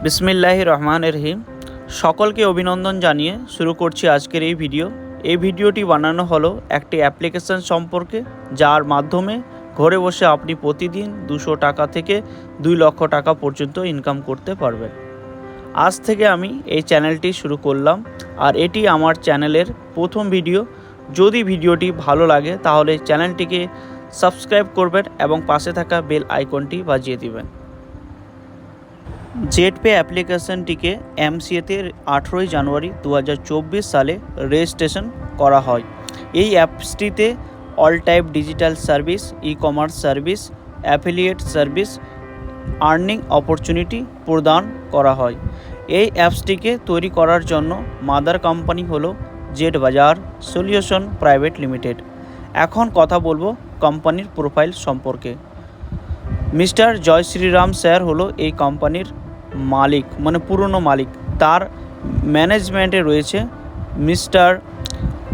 বিসমিল্লাহির রহমানির রহিম। সকলকে অভিনন্দন জানিয়ে শুরু করছি আজকের এই ভিডিও। এই ভিডিওটি বানানো হলো একটি অ্যাপ্লিকেশন সম্পর্কে, যার মাধ্যমে ঘরে বসে আপনি প্রতিদিন 200 টাকা থেকে 2 লক্ষ টাকা পর্যন্ত ইনকাম করতে পারবেন। আজ থেকে আমি এই চ্যানেলটি শুরু করলাম, আর এটি আমার চ্যানেলের প্রথম ভিডিও। যদি ভিডিওটি ভালো লাগে তাহলে চ্যানেলটিকে সাবস্ক্রাইব করবেন এবং পাশে থাকা বেল আইকনটি বাজিয়ে দিবেন। জেটপে অ্যাপ্লিকেশনটিকে এমসিএতে 18 জানুয়ারি 2024 সালে রেজিস্ট্রেশন করা হয়। এই অ্যাপসটিতে all type digital service, e commerce service, affiliate service, earning opportunity প্রদান করা হয়। এই অ্যাপসটিকে তৈরি করার জন্য মাদার কোম্পানি হলো jet Bazar solution private limited. এখন কথা বলবো কোম্পানির প্রোফাইল সম্পর্কে। মিস্টার জয় শ্রীরাম স্যার হলো এই কোম্পানির মালিক, মানে পুরনো মালিক। তার ম্যানেজমেন্টে রয়েছে mister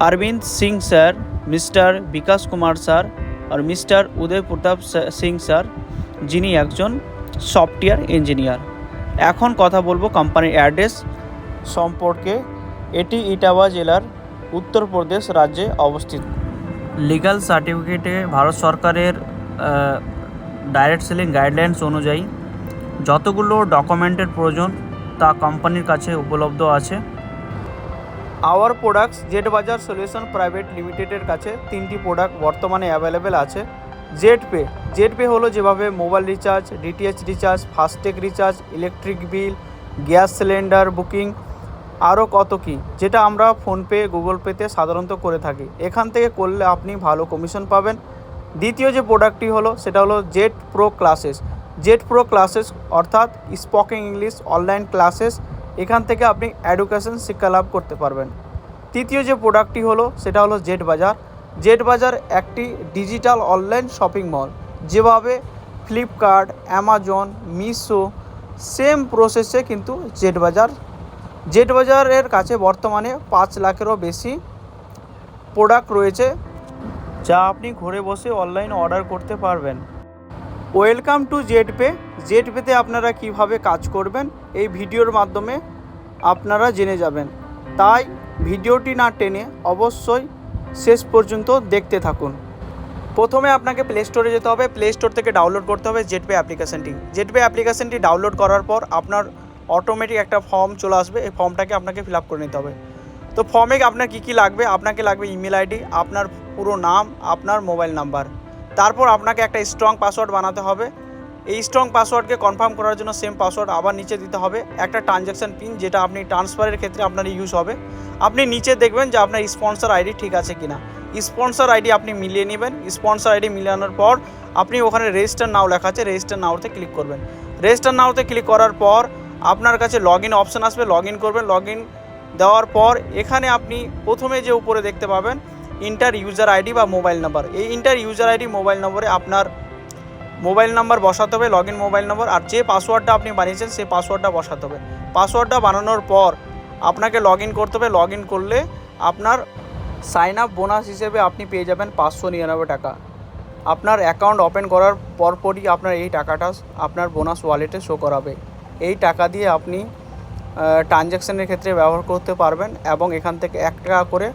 Arvind Singh sir, mister Bikash Kumar sir আর মিস্টার উদয় প্রতাপ সিং স্যার, যিনি একজন সফটওয়্যার ইঞ্জিনিয়ার। এখন কথা বলবো কোম্পানির অ্যাড্রেস সম্পর্কে। এটি ইটাওয়া জেলার উত্তরপ্রদেশ রাজ্যে অবস্থিত। লিগ্যাল সার্টিফিকেটে ভারত সরকারের ডাইরেক্ট সেলিং গাইডলাইন্স অনুযায়ী যতগুলো ডকুমেন্টের প্রয়োজন তা কোম্পানির কাছে উপলব্ধ আছে। Hour products jet Bazar solution private লিমিটেডের কাছে 3টি প্রোডাক্ট বর্তমানে অ্যাভেলেবেল আছে। জেটপে হলো যেভাবে mobile recharge, DTH recharge, FASTag recharge, electric bill, gas cylinder booking, আরও কত কি, যেটা আমরা ফোনপে, গুগল পেতে সাধারণত করে থাকি। এখান থেকে করলে আপনি ভালো কমিশন পাবেন। দ্বিতীয় যে প্রোডাক্টটি হলো সেটা হলো জেট প্রো ক্লাসেস, অর্থাৎ স্পোকেন ইংলিশ অনলাইন ক্লাসেস। এখান থেকে আপনি এডুকেশন শিক্ষা লাভ করতে পারবেন। তৃতীয় যে প্রোডাক্টটি হলো সেটা হলো জেট বাজার একটি ডিজিটাল অনলাইন শপিং মল। যেভাবে ফ্লিপকার্ট, অ্যামাজন, মিশো, সেম প্রসেসে কিন্তু জেট বাজারের কাছে বর্তমানে 5 লাখেরও বেশি প্রোডাক্ট রয়েছে, যা আপনি ঘরে বসে অনলাইন অর্ডার করতে পারবেন। ওয়েলকাম টু জেটপেতে আপনারা কিভাবে কাজ করবেন এই ভিডিওর মাধ্যমে আপনারা জেনে যাবেন। তাই ভিডিওটি না টেনে অবশ্যই শেষ পর্যন্ত দেখতে থাকুন। প্রথমে আপনাকে প্লে স্টোরে যেতে হবে। প্লে স্টোর থেকে ডাউনলোড করতে হবে জেটপে অ্যাপ্লিকেশনটি ডাউনলোড করার পর আপনার অটোমেটিক একটা ফর্ম চলে আসবে। এই ফর্মটাকে আপনাকে ফিল আপ করে নিতে হবে। তো ফর্মে আপনার কী লাগবে, আপনাকে লাগবে ইমেল আইডি, আপনার পুরো নাম, আপনার মোবাইল নাম্বার। তারপর আপনাকে একটা স্ট্রং পাসওয়ার্ড বানাতে হবে। এই স্ট্রং পাসওয়ার্ডকে কনফার্ম করার জন্য সেম পাসওয়ার্ড আবার নিচে দিতে হবে। একটা ট্রানজ্যাকশান পিন, যেটা আপনি ট্রান্সফারের ক্ষেত্রে আপনার ইউজ হবে। আপনি নিচে দেখবেন যে আপনার স্পন্সর আইডি ঠিক আছে কিনা। স্পন্সর আইডি আপনি মিলিয়ে নেবেন। স্পন্সর আইডি মিলানোর পর আপনি ওখানে রেজিস্টার নাও লেখা আছে, রেজিস্টার নাওতে ক্লিক করবেন। রেজিস্টার নাওতে ক্লিক করার পর আপনার কাছে লগ ইন অপশান আসবে, লগ ইন করবেন। লগ ইন দেওয়ার পর এখানে আপনি প্রথমে যে উপরে দেখতে পাবেন ইন্টার ইউজার আইডি বা মোবাইল নাম্বার। এই ইন্টার ইউজার আইডি মোবাইল নম্বরে আপনার মোবাইল নাম্বার বসাতে হবে, লগ ইন মোবাইল নম্বর, আর যে পাসওয়ার্ডটা আপনি বানিয়েছেন সেই পাসওয়ার্ডটা বসাতে হবে। পাসওয়ার্ডটা বানানোর পর আপনাকে লগ ইন করতে হবে। লগ ইন করলে আপনার সাইন আপ বোনাস হিসেবে আপনি পেয়ে যাবেন 599 টাকা। আপনার অ্যাকাউন্ট ওপেন করার পরপরই আপনার এই টাকাটা আপনার বোনাস ওয়ালেটে শো করাবে। এই টাকা দিয়ে আপনি ট্রানজ্যাকশানের ক্ষেত্রে ব্যবহার করতে পারবেন এবং এখান থেকে 1 টাকা করে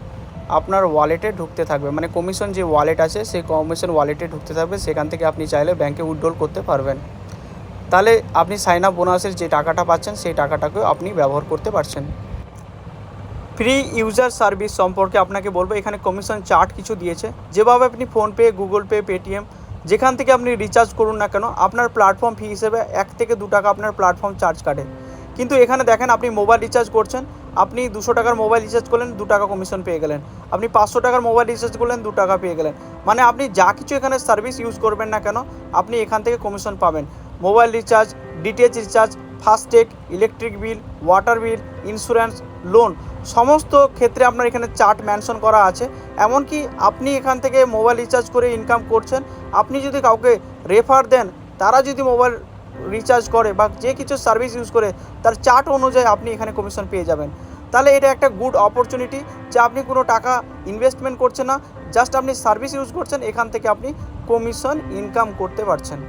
আপনার ওয়ালেটে ঢুকতে থাকবে, মানে কমিশন যে ওয়ালেট আছে সেই কমিশন ওয়ালেটে ঢুকতে থাকবে। সেখান থেকে আপনি চাইলে ব্যাংকে উইথড্রল করতে পারবেন। তাহলে আপনি সাইন আপ বোনাসের যে টাকাটা পাচ্ছেন সেই টাকাটাকেও আপনি ব্যবহার করতে পারছেন। ফ্রি ইউজার সার্ভিস সম্পর্কে আপনাকে বলবো। এখানে কমিশন চার্ট কিছু দিয়েছে। যেভাবে আপনি ফোনপে, গুগল পে, পেটিএম যেখান থেকে আপনি রিচার্জ করুন না কেন, আপনার প্ল্যাটফর্ম ফি হিসেবে 1 থেকে 2 টাকা আপনার প্ল্যাটফর্ম চার্জ কাটে। কিন্তু এখানে দেখেন, আপনি মোবাইল রিচার্জ করছেন, আপনি 200 টাকার মোবাইল রিচার্জ করলেন, 2 টাকা কমিশন পেয়ে গেলেন। আপনি 500 টাকার মোবাইল রিচার্জ করলেন, 2 টাকা পেয়ে গেলেন। মানে আপনি যা কিছু এখানে সার্ভিস ইউজ করবেন না কেন, আপনি এখান থেকে কমিশন পাবেন। Mobile recharge, DTH recharge, FASTag, electric bill, water বিল, ইন্স্যুরেন্স, লোন, সমস্ত ক্ষেত্রে আপনার এখানে চার্ট মেনশন করা আছে। এমনকি আপনি এখান থেকে মোবাইল রিচার্জ করে ইনকাম করছেন, আপনি যদি কাউকে রেফার দেন, তারা যদি মোবাইল রিচার্জ করে বা যে কিছু সার্ভিস ইউজ করে, তার চার্ট অনুযায়ী আপনি এখানে কমিশন পেয়ে যাবেন। তাহলে এটা একটা গুড অপরচুনিটি যে আপনি কোনো টাকা ইনভেস্টমেন্ট করছেন না, জাস্ট আপনি সার্ভিস ইউজ করছেন, এখান থেকে আপনি কমিশন ইনকাম করতে পারছেন।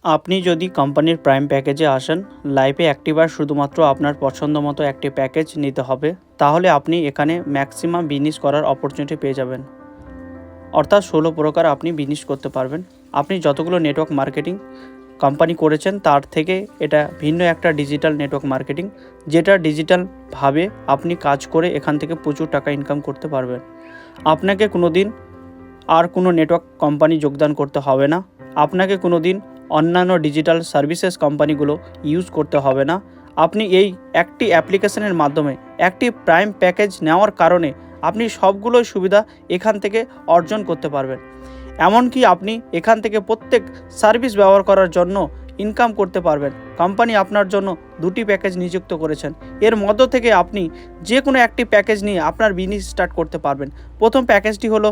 আপনি যদি কোম্পানির প্রাইম প্যাকেজে আসেন, লাইফে একটিবার শুধুমাত্র আপনার পছন্দ মতো একটি প্যাকেজ নিতে হবে, তাহলে আপনি এখানে ম্যাক্সিমাম বিজনেস করার অপরচুনিটি পেয়ে যাবেন। অর্থাৎ 16 প্রকার আপনি বিজনেস করতে পারবেন। আপনি যতগুলো নেটওয়ার্ক মার্কেটিং কোম্পানি করেছেন তার থেকে এটা ভিন্ন একটা ডিজিটাল নেটওয়ার্ক মার্কেটিং, যেটা ডিজিটালভাবে আপনি কাজ করে এখান থেকে প্রচুর টাকা ইনকাম করতে পারবেন। আপনাকে কোনো দিন আর কোনো নেটওয়ার্ক কোম্পানি যোগদান করতে হবে না। আপনাকে কোনো দিন অন্যান্য ডিজিটাল সার্ভিসেস কোম্পানিগুলো ইউজ করতে হবে না। আপনি এই একটি অ্যাপ্লিকেশনের মাধ্যমে একটি প্রাইম প্যাকেজ নেওয়ার কারণে আপনি সবগুলোই সুবিধা এখান থেকে অর্জন করতে পারবেন। এমনকি আপনি এখান থেকে প্রত্যেক সার্ভিস ব্যবহার করার জন্য ইনকাম করতে পারবেন। কোম্পানি আপনার জন্য 2টি প্যাকেজ নিযুক্ত করেছেন। এর মধ্য থেকে আপনি যে কোনো একটি প্যাকেজ নিয়ে আপনার বিজনেস স্টার্ট করতে পারবেন। প্রথম প্যাকেজটি হলো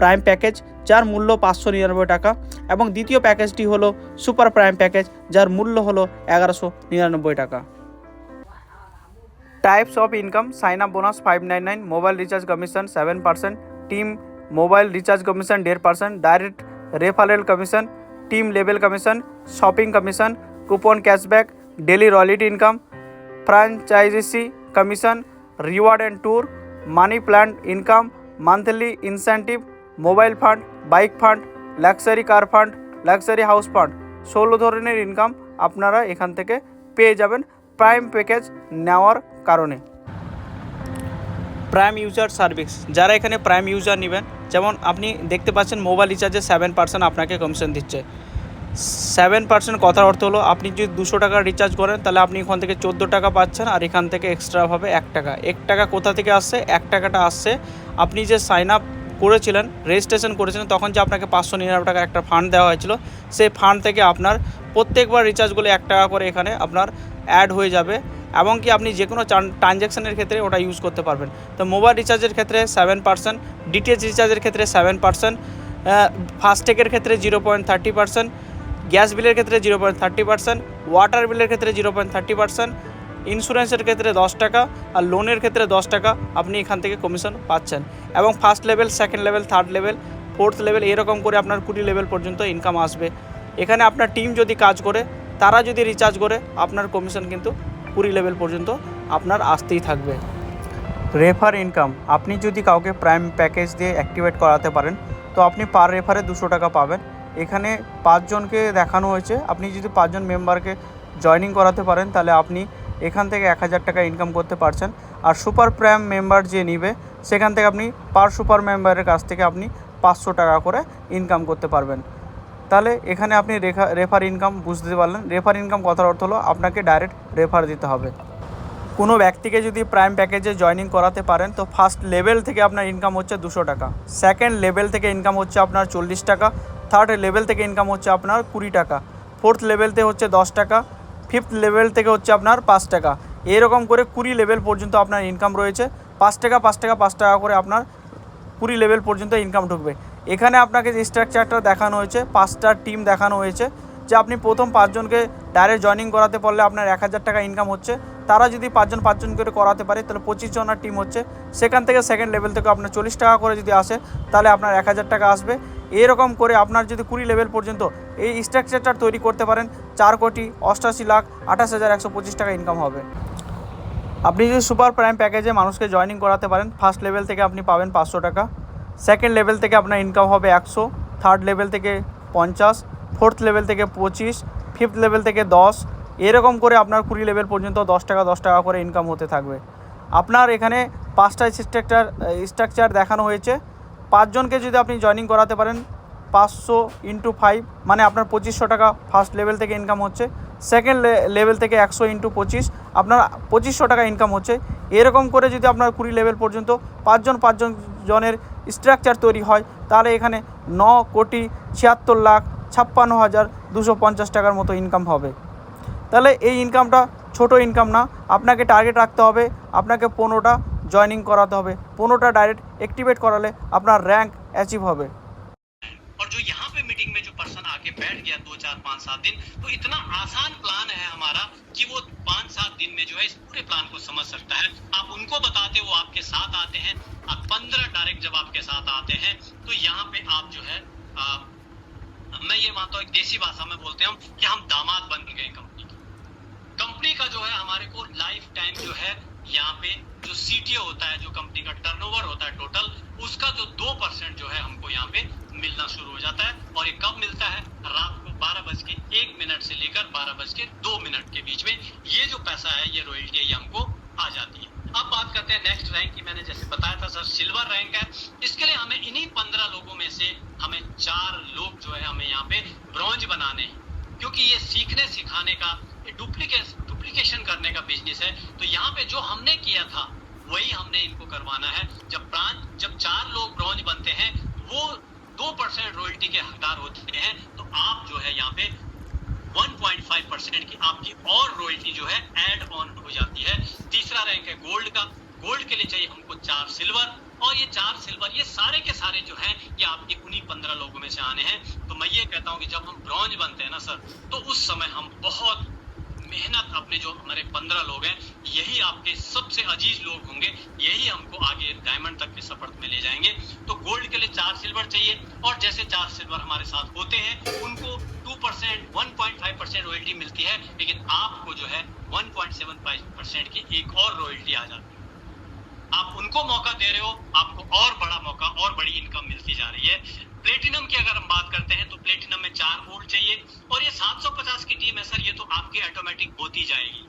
প্রাইম প্যাকেজ, যার মূল্য 599 টাকা, এবং দ্বিতীয় প্যাকেজটি হলো সুপার প্রাইম প্যাকেজ, যার মূল্য হলো 1199 টাকা। Types of income: sign up bonus 599, mobile recharge commission 7%, team mobile recharge commission 1.5%, direct referral commission, team level commission, shopping commission, coupon cashback, daily royalty income, franchise commission, reward and tour, money plant income, monthly incentive, mobile fund, bike fund, luxury car fund, luxury house fund. 16 ধরনের income আপনারা এখান থেকে পেয়ে যাবেন prime package নেওয়ার কারণে। Prime user service: যারা এখানে প্রাইম ইউজার নেবেন, যেমন আপনি দেখতে পাচ্ছেন মোবাইল রিচার্জে 7% আপনাকে কমিশন দিচ্ছে। 7% কথার অর্থ হলো আপনি যদি 200 টাকার রিচার্জ করেন তাহলে আপনি এখান থেকে 14 টাকা পাচ্ছেন, আর এখান থেকে এক্সট্রাভাবে 1 টাকা। 1 টাকা কোথা থেকে আসছে? 1 টাকাটা আসছে আপনি যে সাইন আপ করেছিলেন, রেজিস্ট্রেশন করেছিলেন, তখন যে আপনাকে 599 টাকার একটা ফান্ড দেওয়া হয়েছিল, সেই ফান্ড থেকে আপনার প্রত্যেকবার রিচার্জগুলো 1 টাকা করে এখানে আপনার অ্যাড হয়ে যাবে, এবং কি আপনি যে কোনো ট্রানজ্যাকশানের ক্ষেত্রে ওটা ইউজ করতে পারবেন। তো মোবাইল রিচার্জের ক্ষেত্রে 7%, ডিটিএইচ রিচার্জের ক্ষেত্রে 7%, ফাস্ট্যাগের ক্ষেত্রে 0.30%, গ্যাস বিলের ক্ষেত্রে 0.30%, ওয়াটার বিলের ক্ষেত্রে 0.30%, ইন্স্যুরেন্সের ক্ষেত্রে 10 টাকা, আর লোনের ক্ষেত্রে 10 টাকা আপনি এখান থেকে কমিশন পাচ্ছেন। এবং first level, second level, third level, fourth level, এরকম করে আপনার 20 লেভেল পর্যন্ত ইনকাম আসবে। এখানে আপনার টিম যদি কাজ করে, তারা যদি রিচার্জ করে, আপনার কমিশন কিন্তু 20 লেভেল পর্যন্ত আপনার আসতেই থাকবে। রেফার ইনকাম: আপনি যদি কাউকে প্রাইম প্যাকেজ দিয়ে অ্যাক্টিভেট করাতে পারেন, তো আপনি পার রেফারে 200 টাকা পাবেন। এখানে 5 জনকে দেখানো হয়েছে। আপনি যদি 5 জন মেম্বারকে জয়নিং করাতে পারেন, তাহলে আপনি এখান থেকে 1000 টাকা ইনকাম করতে পারছেন। আর সুপার প্রাইম মেম্বার যে নিবে, সেখান থেকে আপনি পার সুপার মেম্বারের কাছ থেকে আপনি 500 টাকা করে ইনকাম করতে পারবেন। তাহলে এখানে আপনি রেফার ইনকাম বুঝতে পারলেন। রেফার ইনকাম কথার অর্থ হলো আপনাকে ডাইরেক্ট রেফার দিতে হবে। কোনো ব্যক্তিকে যদি প্রাইম প্যাকেজে জয়নিং করাতে পারেন, তো ফার্স্ট লেভেল থেকে আপনার ইনকাম হচ্ছে 200 টাকা, সেকেন্ড লেভেল থেকে ইনকাম হচ্ছে আপনার 40 টাকা, থার্ড লেভেল থেকে ইনকাম হচ্ছে আপনার 20 টাকা, ফোর্থ লেভেলতে হচ্ছে 10 টাকা, ফিফথ লেভেল থেকে হচ্ছে আপনার 5 টাকা। এরকম করে 20 লেভেল পর্যন্ত আপনার ইনকাম রয়েছে। 5 টাকা 5 টাকা 5 টাকা করে আপনার 20 লেভেল পর্যন্ত ইনকাম ঢুকবে। এখানে আপনাকে যে স্ট্রাকচারটা দেখানো হয়েছে, 5টা টিম দেখানো হয়েছে, যে আপনি প্রথম 5 জনকে ডাইরেক্ট জয়নিং করাতে পারলে আপনার 1000 টাকা ইনকাম হচ্ছে। তারা যদি 5 জন করে করাতে পারে, তাহলে 25 জনের টিম হচ্ছে। সেখান থেকে সেকেন্ড লেভেল থেকে আপনার 40 টাকা করে যদি আসে, তাহলে আপনার 1000 টাকা আসবে। এরকম করে আপনার যদি 20 লেভেল পর্যন্ত এই স্ট্রাকচারটা তৈরি করতে পারেন, 4,88,28,125 টাকা ইনকাম হবে। আপনি যদি সুপার প্রাইম প্যাকেজে মানুষকে জয়নিং করাতে পারেন, ফার্স্ট লেভেল থেকে আপনি পাবেন 500 টাকা, সেকেন্ড লেভেল থেকে আপনার ইনকাম হবে 100, থার্ড লেভেল থেকে 50, ফোর্থ লেভেল থেকে 25, ফিফথ লেভেল থেকে 10, এরকম করে আপনার 20 লেভেল পর্যন্ত 10 টাকা করে ইনকাম হতে থাকবে। আপনার এখানে 5টা স্ট্রাকচার দেখানো হয়েছে। 5 জনকে যদি আপনি জয়নিং করাতে পারেন, 500 × 5 মানে আপনার 2500 টাকা ফার্স্ট লেভেল থেকে ইনকাম হচ্ছে। সেকেন্ড লেভেল থেকে 100 × 25 আপনার 2500 টাকা ইনকাম হচ্ছে। এরকম করে যদি আপনার 20 লেভেল পর্যন্ত 5 জনের স্ট্রাকচার তৈরি হয়, তাহলে এখানে 9,76,56,250 টাকার মতো ইনকাম হবে। তাহলে এই ইনকামটা ছোট ইনকাম না, আপনাকে টার্গেট রাখতে হবে, আপনাকে 15টা জয়নিং করাতে হবে। 15টা ডাইরেক্ট অ্যাক্টিভেট করালে আপনার র্যাঙ্ক অ্যাচিভ হবে। और जो यहाँ पे मीटिंग में जो पर्सन आके बैठ गया 2, 4, 5, 7 दिन, तो इतना आसान प्लान है हमारा कि वो 5-7 दिन में जो है इस पूरे प्लान को समझ सकता है। आप उनको बताते, वो आपके साथ आते हैं। आप 15 डायरेक्ट जब आपके साथ आते हैं, तो यहाँ पे आप जो है मैं ये मानता हूँ, एक देसी भाषा में बोलते हैं हम कि हम दामाद बन गए कंपनी की। कंपनी का जो है हमारे को लाइफ टाइम जो है यहाँ पे जो सीटीओ होता है, जो कंपनी का टर्नओवर होता है टोटल, उसका जो 2% जो है हमको यहाँ पे मिलना शुरू हो जाता है। और ये कब मिलता है? रात को 12:01 से लेकर 12:02 के बीच में ये जो पैसा है, ये रॉयल्टी है, ये हमको आ जाती है। अब बात करते हैं नेक्स्ट रैंक की। मैंने जैसे बताया था सर, सिल्वर रैंक है। इसके लिए हमें इन्हीं 15 लोगों में से हमें 4 लोग जो है हमें यहाँ पे ब्रॉन्ज बनाने हैं, क्योंकि ये सीखने सिखाने का, डुप्लीकेशन करने का बिजनेस है। तो यहाँ पे जो हमने किया था वही हमने इनको करवाना है। जब 4 लोग ब्रॉन्ज बनते हैं, वो 2% रॉयल्टी के हकदार होते हैं, तो आप जो है यहाँ पे 1.5% की आपकी और रॉयल्टी जो है ऐड ऑन हो जाती है। तीसरा रैंक है गोल्ड का। गोल्ड के लिए चाहिए हमको 4 सिल्वर, और ये 4 सिल्वर ये सारे के सारे जो हैं ये आपके उन्हीं 15 लोगों में से आने हैं। तो मैं ये कहता हूँ कि जब हम ब्रॉन्ज बनते हैं ना सर, तो उस समय हम बहुत मेहनत, अपने जो हमारे 15 लोग हैं, यही आपके सबसे अजीज लोग होंगे, यही हमको आगे डायमंड तक के सफर में ले जाएंगे। तो गोल्ड के लिए 4 सिल्वर चाहिए, और जैसे 4 सिल्वर हमारे साथ होते हैं उनको 2%, 1.5% रॉयल्टी मिलती है, लेकिन आपको जो है 1.75% की एक और रॉयल्टी आ जाती है। आप उनको मौका दे रहे हो, आपको और बड़ा मौका और बड़ी इनकम मिलती जा रही है। प्लेटिनम की अगर हम बात करते हैं तो प्लेटिनम में 4 गोल्ड चाहिए, और ये 750 की टीम है सर, ये तो आपके ऑटोमेटिक होती जाएगी।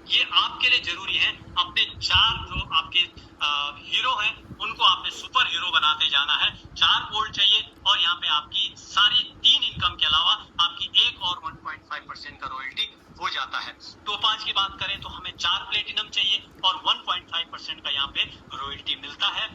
ये आपके लिए जरूरी है। अपने 4 जो आपके हीरो हैं उनको आपने सुपर हीरो बनाते जाना है। 4 गोल्ड चाहिए, और यहाँ पे आपकी सारी 3 इनकम के अलावा आपकी एक और 1.5% का रॉयल्टी हो जाता है। टोपाज की बात करें तो हमें 4 प्लेटिनम चाहिए और 1.5% का यहाँ पे रॉयल्टी मिलता है।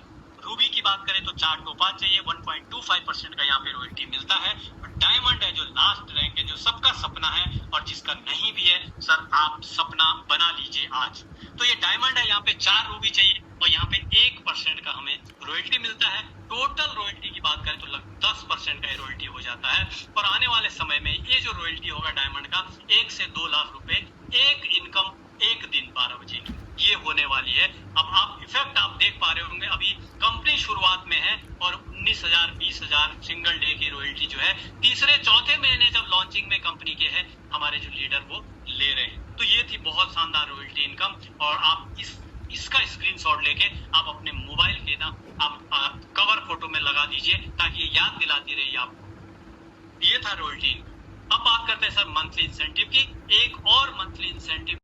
रूबी की बात करें तो 4 टोपाज चाहिए, 1.25% का यहाँ पे रॉयल्टी मिलता है। डायमंड है जो लास्ट रैंक है, जो सबका सपना है, और जिसका नहीं भी है सर, आप सपना बना लीजिए आज। तो ये डायमंड है, यहाँ पे 4 रूबी चाहिए, और यहाँ पे 1% का हमें रॉयल्टी मिलता है। टोटल रॉयल्टी की बात करें तो लगभग 10% का रॉयल्टी हो जाता है। और आने वाले समय में ये जो रॉयल्टी होगा डायमंड का, 1 से 2 लाख रुपए एक इनकम एक दिन 12 बजे ये होने वाली है। अब आप इफेक्ट आप देख पा रहे होंगे, अभी कंपनी शुरुआत में है, और 19,000 20,000 सिंगल डे की रॉयल्टी जो है तीसरे चौथे महीने जब लॉन्चिंग में कंपनी के है हमारे जो लीडर वो ले रहे हैं। तो ये थी बहुत शानदार रॉयल्टी इनकम, और आप इसका स्क्रीनशॉट लेके आप अपने मोबाइल के ना आप कवर फोटो में लगा दीजिए, ताकि ये याद दिलाती रही आपको। ये था रॉयल्टी। अब बात करते हैं सर मंथली इंसेंटिव की। एक और मंथली इंसेंटिव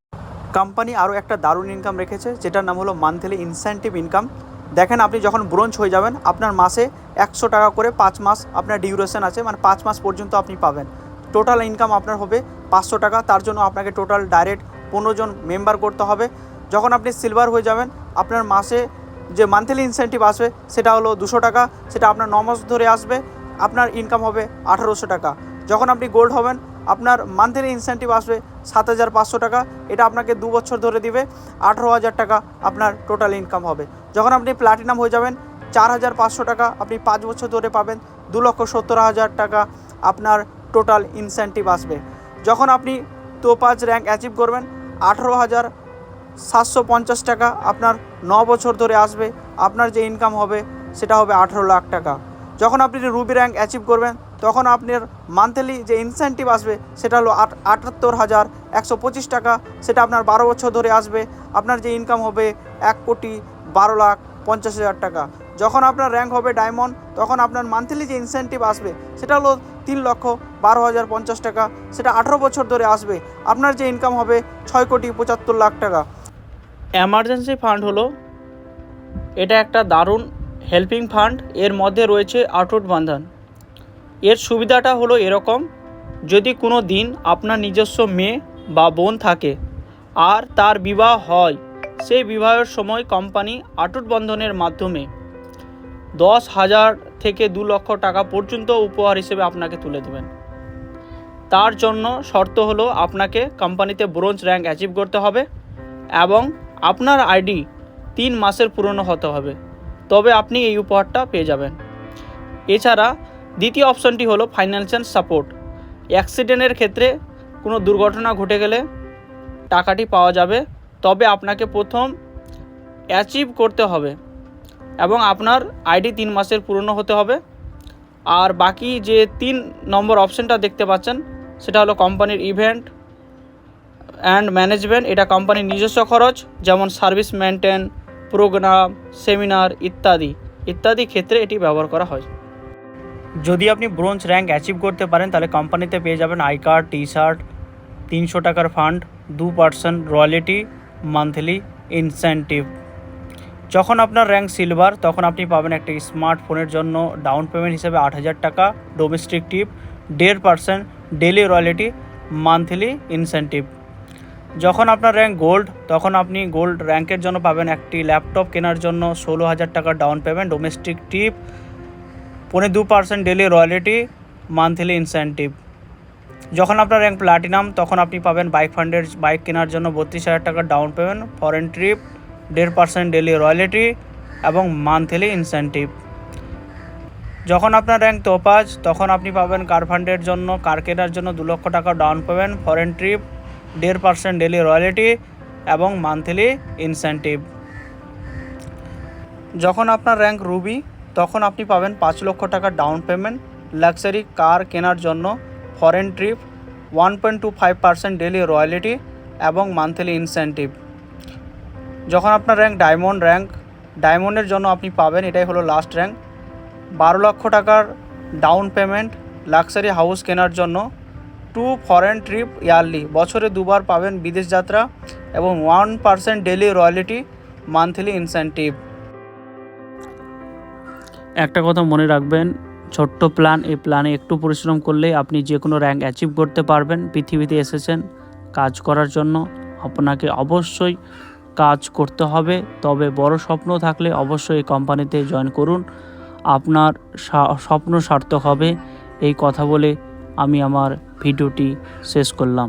কোম্পানি আরও একটা দারুণ ইনকাম রেখেছে, যেটার নাম হলো মান্থলি ইনসেন্টিভ ইনকাম। দেখেন, আপনি যখন ব্রোঞ্জ হয়ে যাবেন, আপনার মাসে 100 টাকা করে 5 মাস আপনার ডিউরেশন আছে, মানে 5 মাস পর্যন্ত আপনি পাবেন। টোটাল ইনকাম আপনার হবে 500 টাকা। তার জন্য আপনাকে টোটাল ডাইরেক্ট 15 জন মেম্বার করতে হবে। যখন আপনি সিলভার হয়ে যাবেন, আপনার মাসে যে মান্থলি ইনসেন্টিভ আসবে সেটা হলো 200 টাকা। সেটা আপনার 9 মাস ধরে আসবে, আপনার ইনকাম হবে 1800 টাকা। যখন আপনি গোল্ড হবেন, আপনার মান্থলি ইনসেন্টিভ আসবে 7500 টাকা। এটা আপনাকে 2 বছর ধরে দিবে, 18,000 টাকা আপনার টোটাল ইনকাম হবে। যখন আপনি প্লাটিনাম হয়ে যাবেন, 4500 টাকা আপনি 5 বছর ধরে পাবেন, 2,70,000 টাকা আপনার টোটাল ইনসেন্টিভ আসবে। যখন আপনি টোপাজ র্যাঙ্ক অ্যাচিভ করবেন, 18,750 টাকা আপনার 9 বছর ধরে আসবে। আপনার যে ইনকাম হবে সেটা হবে 18 লাখ টাকা। যখন আপনি রুবি র্যাঙ্ক অ্যাচিভ করবেন, তখন আপনার মান্থলি যে ইনসেন্টিভ আসবে সেটা হলো 78,125 টাকা। সেটা আপনার 12 বছর ধরে আসবে। আপনার যে ইনকাম হবে 1,12,50,000 টাকা। যখন আপনার র্যাঙ্ক হবে ডায়মন্ড, তখন আপনার মান্থলি যে ইনসেন্টিভ আসবে সেটা হলো 3,12,050 টাকা। সেটা 18 বছর ধরে আসবে। আপনার যে ইনকাম হবে 6,75,00,000 টাকা। এমার্জেন্সি ফান্ড হলো এটা একটা দারুণ হেল্পিং ফান্ড। এর মধ্যে রয়েছে অটুট বন্ধন। এর সুবিধাটা হলো এরকম, যদি কোনো দিন আপনার নিজস্ব মেয়ে বা বোন থাকে আর তার বিবাহ হয়, সেই বিবাহের সময় কোম্পানি অটুট বন্ধনের মাধ্যমে 10,000 থেকে 2 লক্ষ টাকা পর্যন্ত উপহার হিসেবে আপনাকে তুলে দেবেন। তার জন্য শর্ত হলো আপনাকে কোম্পানিতে ব্রোঞ্জ র্যাঙ্ক অ্যাচিভ করতে হবে এবং আপনার আইডি 3 মাসের পুরনো হতে হবে, তবে আপনি এই উপহারটা পেয়ে যাবেন। এছাড়া দ্বিতীয় অপশনটি হলো ফাইন্যান্সিয়াল সাপোর্ট। অ্যাক্সিডেন্টের ক্ষেত্রে কোনো দুর্ঘটনা ঘটে গেলে টাকাটি পাওয়া যাবে, তবে আপনাকে প্রথম অ্যাচিভ করতে হবে এবং আপনার আইডি 3 মাসের পুরনো হতে হবে। আর বাকি যে 3 নম্বর অপশানটা দেখতে পাচ্ছেন সেটা হলো কোম্পানির ইভেন্ট অ্যান্ড ম্যানেজমেন্ট। এটা কোম্পানির নিজস্ব খরচ, যেমন সার্ভিস মেনটেন, প্রোগ্রাম, সেমিনার ইত্যাদি ক্ষেত্রে এটি ব্যবহার করা হয়। যদি আপনি ব্রোঞ্জ র্যাঙ্ক অ্যাচিভ করতে পারেন তাহলে কোম্পানিতে পেয়ে যাবেন আই কার্ড, টি শার্ট, 300 টাকার ফান্ড, 2% রয়্যালটি, মান্থলি ইনসেন্টিভ। যখন আপনার র্যাঙ্ক সিলভার তখন আপনি পাবেন একটা স্মার্টফোনের জন্য ডাউন পেমেন্ট হিসেবে 8,000 টাকা, ডোমেস্টিক টিপ, 1.5% ডেলি রয়্যালটি, মান্থলি ইনসেন্টিভ। যখন আপনার র্যাঙ্ক গোল্ড তখন আপনি গোল্ড র্যাঙ্কের জন্য পাবেন একটি ল্যাপটপ কেনার জন্য 16,000 টাকা ডাউন পেমেন্ট, ডোমেস্টিক টিপ, 2% ডেলি রয়্যালটি, মান্থলি ইনসেন্টিভ। যখন আপনার র্যাঙ্ক প্লাটিনাম তখন আপনি পাবেন বাইক কেনার জন্য 32,000 টাকা down payment, foreign trip, 1.5% daily royalty এবং মান্থলি ইনসেন্টিভ। যখন আপনার র্যাঙ্ক তোপাজ তখন আপনি পাবেন কার ফান্ডের জন্য কার কেনার জন্য 2 লক্ষ টাকা down payment, foreign trip, 1.5% daily royalty এবং মান্থলি ইনসেন্টিভ। যখন আপনার র্যাঙ্ক রুবি তখন আপনি পাবেন 5 লক্ষ টাকা ডাউন পেমেন্ট, লাক্সারি কার কেনার জন্য, ফরেন ট্রিপ, 1.25% ডেলি রয়্যালটি এবং মান্থলি ইনসেন্টিভ। যখন আপনার র্যাঙ্ক ডায়মন্ডের জন্য আপনি পাবেন, এটাই হলো লাস্ট র্যাঙ্ক, 12 লক্ষ টাকার ডাউন পেমেন্ট, লাক্সারি হাউস কেনার জন্য, 2 ফরেন ট্রিপ ইয়ারলি, বছরে 2 বার পাবেন বিদেশ যাত্রা এবং 1% ডেলি রয়্যালটি, মান্থলি ইনসেন্টিভ। একটা কথা মনে রাখবেন, ছোট্ট প্ল্যান, এই প্ল্যানে একটু পরিশ্রম করলেই আপনি যে কোনো র্যাঙ্ক অ্যাচিভ করতে পারবেন। পৃথিবীতে এসেছেন কাজ করার জন্য, আপনাকে অবশ্যই কাজ করতে হবে। তবে বড় স্বপ্ন থাকলে অবশ্যই এই কোম্পানিতে জয়েন করুন, আপনার স্বপ্ন সার্থক হবে। এই কথা বলে আমি আমার ভিডিওটি শেষ করলাম।